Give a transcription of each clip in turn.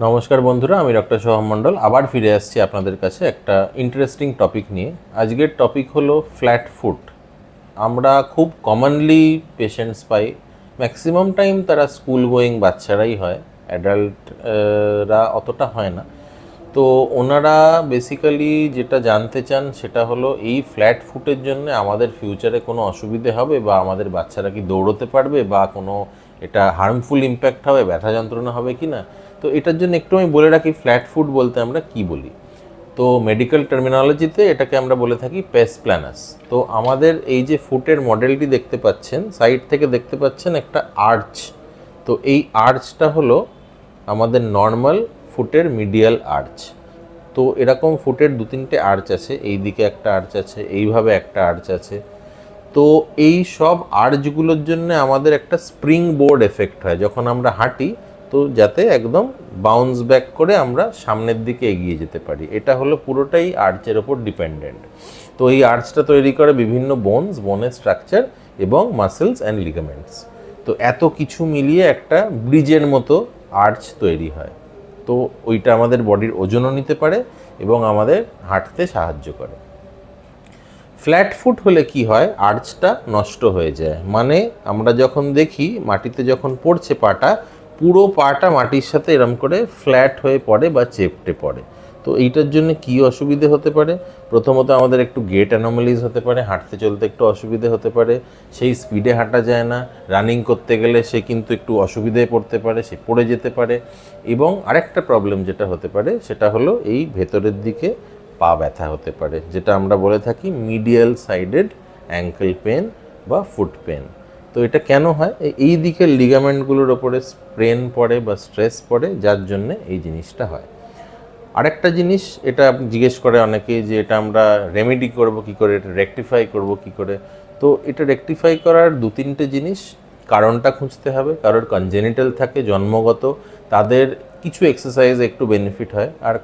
নমস্কার বন্ধুরা, আমি ডক্টর সোহম মণ্ডল আবার ফিরে আসছি আপনাদের কাছে একটা ইন্টারেস্টিং টপিক নিয়ে। আজকের টপিক হলো ফ্ল্যাট ফুট। আমরা খুব কমনলি পেশেন্টস পাই, ম্যাক্সিমাম টাইম তারা স্কুল গোয়িং বাচ্চারাই হয়, অ্যাডাল্টরা অতটা হয় না। তো ওনারা বেসিক্যালি যেটা জানতে চান সেটা হলো এই ফ্ল্যাট ফুটের জন্য আমাদের ফিউচারে কোনো অসুবিধে হবে বা আমাদের বাচ্চারা কি দৌড়তে পারবে বা কোনো এটা হার্মফুল ইম্প্যাক্ট হবে, ব্যথা যন্ত্রণা হবে কি না। তো এটার জন্য একটু আমি বলে রাখি ফ্ল্যাট ফুট বলতে আমরা কি বলি। তো মেডিকেল টার্মিনোলজিতে এটাকে আমরা বলে থাকি পেস প্ল্যানাস। তো আমাদের এই যে ফুটের মডেলটি দেখতে পাচ্ছেন, সাইড থেকে দেখতে পাচ্ছেন একটা আর্চ। তো এই আর্চটা হলো আমাদের নর্মাল ফুটের মিডিয়াল আর্চ। তো এরকম ফুটের দু তিনটে আর্চ আছে, এই দিকে একটা আর্চ আছে, এইভাবে একটা আর্চ আছে। তো এই সব আর্চগুলোর জন্য আমাদের একটা স্প্রিং বোর্ড এফেক্ট হয় যখন আমরা হাঁটি, তো যাতে একদম বাউন্স ব্যাক করে আমরা সামনের দিকে এগিয়ে যেতে পারি। এটা হলো পুরোটাই আর্চের ওপর ডিপেন্ডেন্ট। তো এই আর্চটা তৈরি করে বিভিন্ন বোনের স্ট্রাকচার এবং মাসেলস অ্যান্ড লিগামেন্টস। তো এত কিছু মিলিয়ে একটা ব্রিজের মতো আর্চ তৈরি হয়। তো ওইটা আমাদের বডির ওজনও নিতে পারে এবং আমাদের হাঁটতে সাহায্য করে। ফ্ল্যাট ফুট হলে কি হয়, আর্চটা নষ্ট হয়ে যায়। মানে আমরা যখন দেখি মাটিতে যখন পড়ছে পাটা, পুরো পাটা মাটির সাথে এরম করে ফ্ল্যাট হয়ে পড়ে বা চেপটে পড়ে। তো এইটার জন্য কি অসুবিধে হতে পারে? প্রথমত আমাদের একটু গেট অ্যানোমালিজ হতে পারে, হাঁটতে চলতে একটু অসুবিধে হতে পারে, সেই স্পিডে হাঁটা যায় না। রানিং করতে গেলে সে কিন্তু একটু অসুবিধায় পড়তে পারে, সে পড়ে যেতে পারে। এবং আরেকটা প্রবলেম যেটা হতে পারে সেটা হলো এই ভেতরের দিকে পা ব্যথা হতে পারে, যেটা আমরা বলে থাকি মিডিয়াল সাইডেড অ্যাঙ্কেল পেন বা ফুট পেন। তো এটা কেন হয়? এই দিকের লিগামেন্টগুলোর ওপরে স্ট্রেন পড়ে বা স্ট্রেস পড়ে, যার জন্যে এই জিনিসটা হয়। আরেকটা জিনিস এটা জিজ্ঞেস করে অনেকে যে এটা আমরা রেমেডি করব কী করে, এটা রেকটিফাই করব কী করে। তো এটা রেকটিফাই করার দু তিনটে জিনিস, কারণটা খুঁজতে হবে। কারোর কনজেনিটাল থাকে জন্মগত, তাদের কিছু এক্সারসাইজ একটু বেনিফিট হয়, আর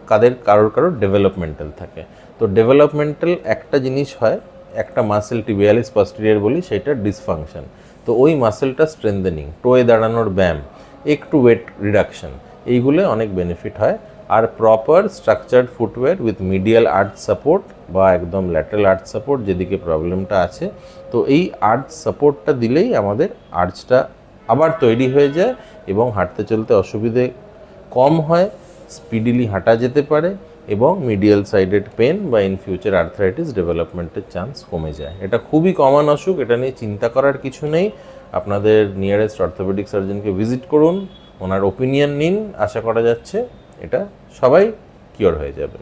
কারোর ডেভেলপমেন্টাল থাকে। তো ডেভেলপমেন্টাল একটা জিনিস হয়, একটা মাসেল টিবিয়ালিস পস্টেরিয়র বলি, সেটা ডিসফাংশন। তো ওই মাসেলটা স্ট্রেংথেনিং, টোয়ে দাঁড়ানোর ব্যায়াম, একটু ওয়েট রিডাকশন, এইগুলো অনেক বেনিফিট হয়। আর proper structured footwear with medial arch support বা একদম ল্যাটারাল আর্চ সাপোর্ট যেদিকে প্রবলেমটা আছে, তো এই আর্চ সাপোর্টটা দিলেই আমাদের আর্চটা আবার তৈরি হয়ে যায় এবং হাঁটতে চলতে অসুবিধে কম হয়, স্পিডিলি হাঁটা যেতে পারে এবং মিডিয়াল সাইডেড পেন বা ইন ফিউচার আর্থ্রাইটিস ডেভেলপমেন্টের চান্স কমে যায়। এটা খুবই কমন অসুখ, এটা নিয়ে চিন্তা করার কিছু নেই। আপনাদের নিয়ারেস্ট অর্থোপেডিক সার্জনকে ভিজিট করুন, ওনার ওপিনিয়ন নিন, আশা করা যাচ্ছে এটা সবাই কিওর হয়ে যাবে।